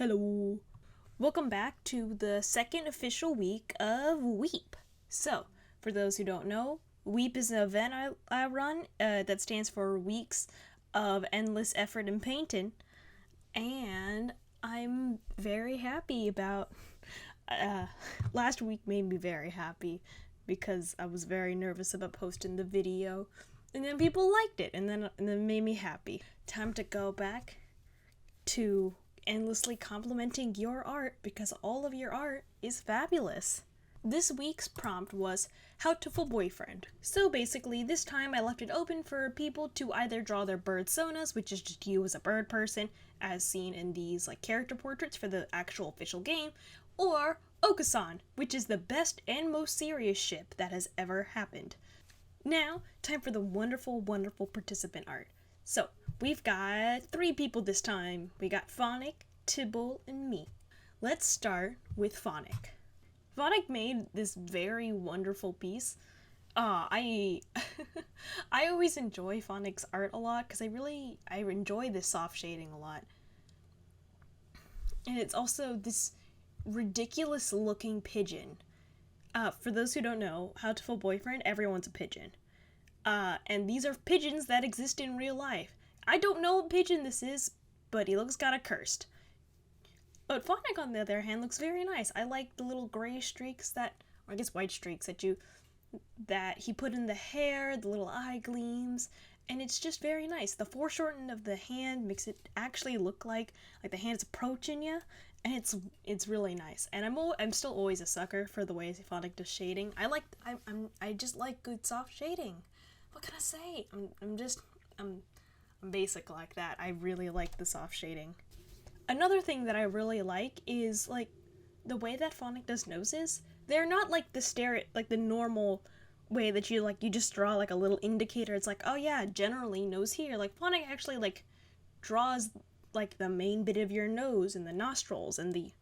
Hello. Welcome back to the second official week of Weep. So, for those who don't know, Weep is an event I run that stands for Weeks of Endless Effort and Painting. And I'm very happy about... last week made me very happy because I was very nervous about posting the video. And then people liked it, and then it made me happy. Time to go back to endlessly complimenting your art because all of your art is fabulous. This week's prompt was Hatuful boyfriend. So basically, this time I left it open for people to either draw their bird sonas, which is just you as a bird person, as seen in these character portraits for the actual official game, or Okasan, which is the best and most serious ship that has ever happened. Now, time for the wonderful, wonderful participant art. So, we've got 3 people this time. We got Phonic, Tyble, and me. Let's start with Phonic. Phonic made this very wonderful piece. I always enjoy Phonic's art a lot because I enjoy this soft shading a lot. And it's also this ridiculous looking pigeon. For those who don't know, Hatuful boyfriend, everyone's a pigeon. And these are pigeons that exist in real life. I don't know what pigeon this is, but he looks kinda cursed. But Phonic, on the other hand, looks very nice. I like the little gray streaks or I guess white streaks that he put in the hair, the little eye gleams, and it's just very nice. The foreshortening of the hand makes it actually look like the hand's approaching you, and it's really nice. And I'm still always a sucker for the way Phonic does shading. I just like good soft shading. What can I say? I'm basic like that. I really like the soft shading. Another thing that I really like is the way that Phonic does noses. They're not the normal way that you just draw a little indicator. It's oh yeah, generally nose here. Phonic actually draws the main bit of your nose and the nostrils and the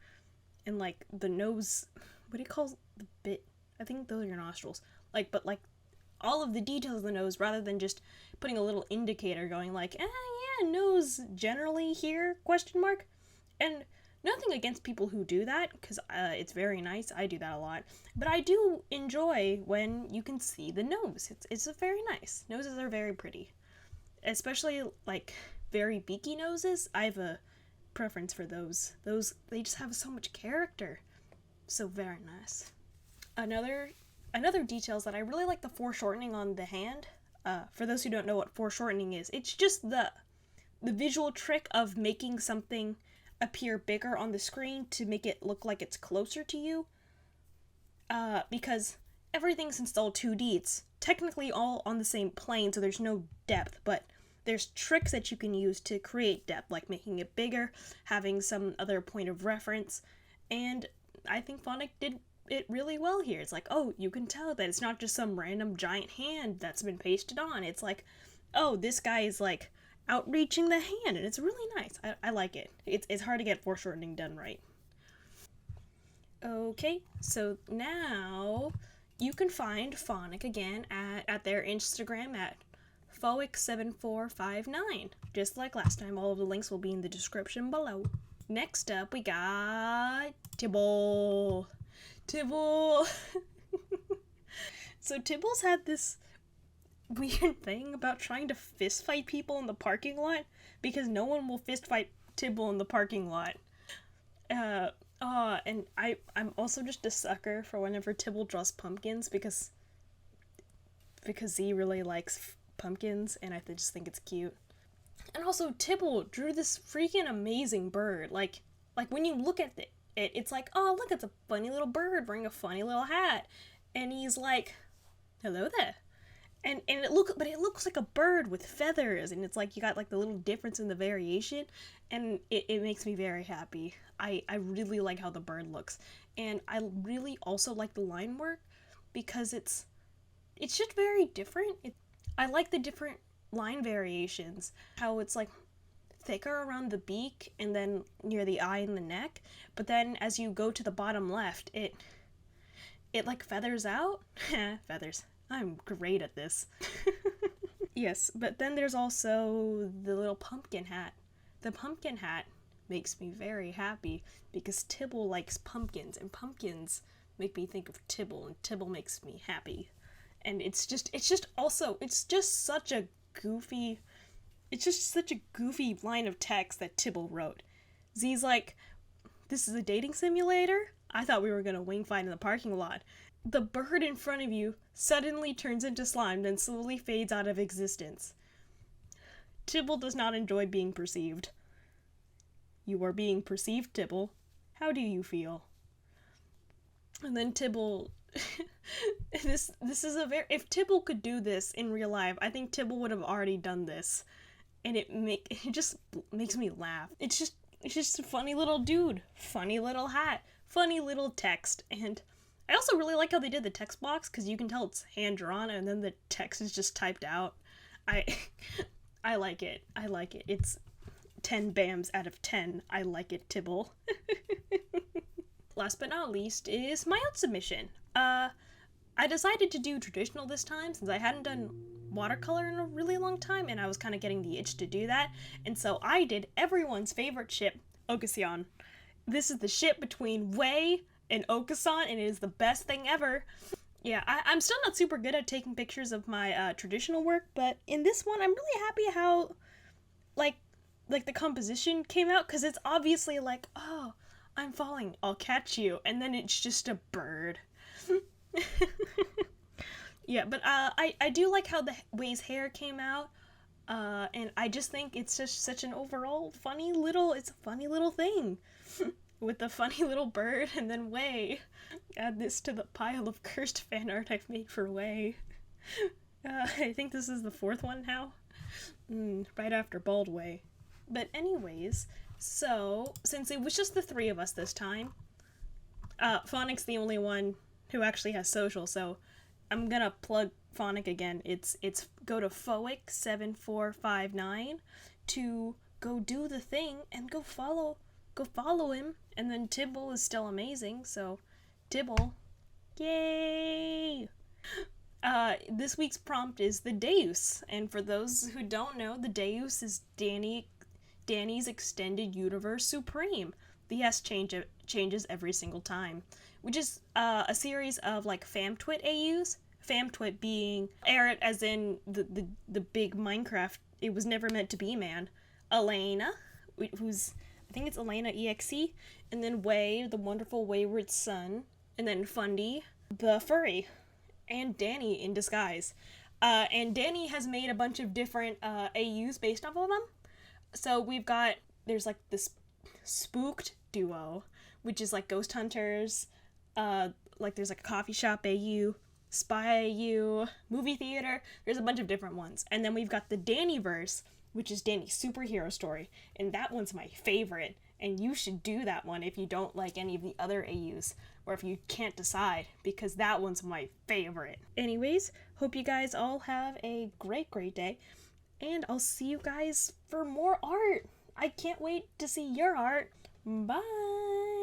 nose. What do you call the bit? I think those are your nostrils. But all of the details of the nose, rather than just putting a little indicator going yeah, nose generally here, ? And nothing against people who do that, because it's very nice. I do that a lot. But I do enjoy when you can see the nose. It's very nice. Noses are very pretty. Especially, very beaky noses. I have a preference for those. They just have so much character. So very nice. Another detail is that I really like the foreshortening on the hand. For those who don't know what foreshortening is, it's just the visual trick of making something appear bigger on the screen to make it look like it's closer to you. Because everything's installed 2D, it's technically all on the same plane, so there's no depth, but there's tricks that you can use to create depth, like making it bigger, having some other point of reference, and I think Phonic did it really well here. It's oh, you can tell that it's not just some random giant hand that's been pasted on. It's oh, this guy is outreaching the hand, and it's really nice. I like it. It's hard to get foreshortening done right. Okay, so now you can find Phonic again at their Instagram at Phoic7459. Just like last time, all of the links will be in the description below. Next up, we got Tyble. So Tybble's had this weird thing about trying to fist fight people in the parking lot because no one will fist fight Tyble in the parking lot. And I'm also just a sucker for whenever Tyble draws pumpkins because he really likes pumpkins, and I just think it's cute. And also, Tyble drew this freaking amazing bird. When you look at it, it's oh, look, it's a funny little bird wearing a funny little hat. And he's hello there. And it looks like a bird with feathers, and it's you got the little difference in the variation, and it makes me very happy. I really like how the bird looks. And I really also like the line work because it's just very different. I like the different line variations, how it's thicker around the beak and then near the eye and the neck, but then as you go to the bottom left, it feathers out. Feathers. I'm great at this. Yes, but then there's also the little pumpkin hat. The pumpkin hat makes me very happy because Tyble likes pumpkins, and pumpkins make me think of Tyble, and Tyble makes me happy. And it's just such a goofy, line of text that Tyble wrote. Z's like, this is a dating simulator? I thought we were gonna wing fight in the parking lot. The bird in front of you suddenly turns into slime, then slowly fades out of existence. Tyble does not enjoy being perceived. You are being perceived, Tyble. How do you feel? And then Tyble... this is a very... If Tyble could do this in real life, I think Tyble would have already done this. And it just makes me laugh. It's just a funny little dude. Funny little hat. Funny little text. And I also really like how they did the text box, because you can tell it's hand-drawn, and then the text is just typed out. I like it. It's 10 bams out of 10. I like it, Tyble. Last but not least is my own submission. I decided to do traditional this time since I hadn't done watercolor in a really long time, and I was kind of getting the itch to do that, and so I did everyone's favorite ship, Okasan. This is the ship between Wei and Okasan, and it is the best thing ever. Yeah, I'm still not super good at taking pictures of my traditional work, but in this one, I'm really happy how, like the composition came out, because it's obviously like, oh, I'm falling, I'll catch you, and then it's just a bird. Yeah, but I do like how the Wei's hair came out, and I just think it's just such an overall funny little thing. With the funny little bird, and then Wei. Add this to the pile of cursed fan art I've made for Wei. I think this is the 4th one now. Right after Bald Wei. But anyways, so, since it was just the 3 of us this time, Phonic's the only one who actually has social, so I'm gonna plug Phonic again. It's go to Phoic7459 to go do the thing, and go follow him. And then Tyble is still amazing, so Tyble, yay! This week's prompt is the Deus, and for those who don't know, the Deus is Danny's Extended Universe Supreme. The S changes every single time, which is a series of like Famtwit AUs. Famtwit being Eret, as in the big Minecraft. It was never meant to be man. Elena, who's I think it's Elena EXE, and then Wei, the wonderful wayward son, and then Fundy, the furry, and Danny in disguise. And Danny has made a bunch of different AUs based off of them. So there's like this spooked duo, which is like Ghost Hunters, like there's like a coffee shop AU, spy AU, movie theater, there's a bunch of different ones. And then we've got the Dannyverse, which is Danny's superhero story, and that one's my favorite, and you should do that one if you don't like any of the other AUs, or if you can't decide, because that one's my favorite. Anyways, hope you guys all have a great day, and I'll see you guys for more art. I can't wait to see your art. Bye!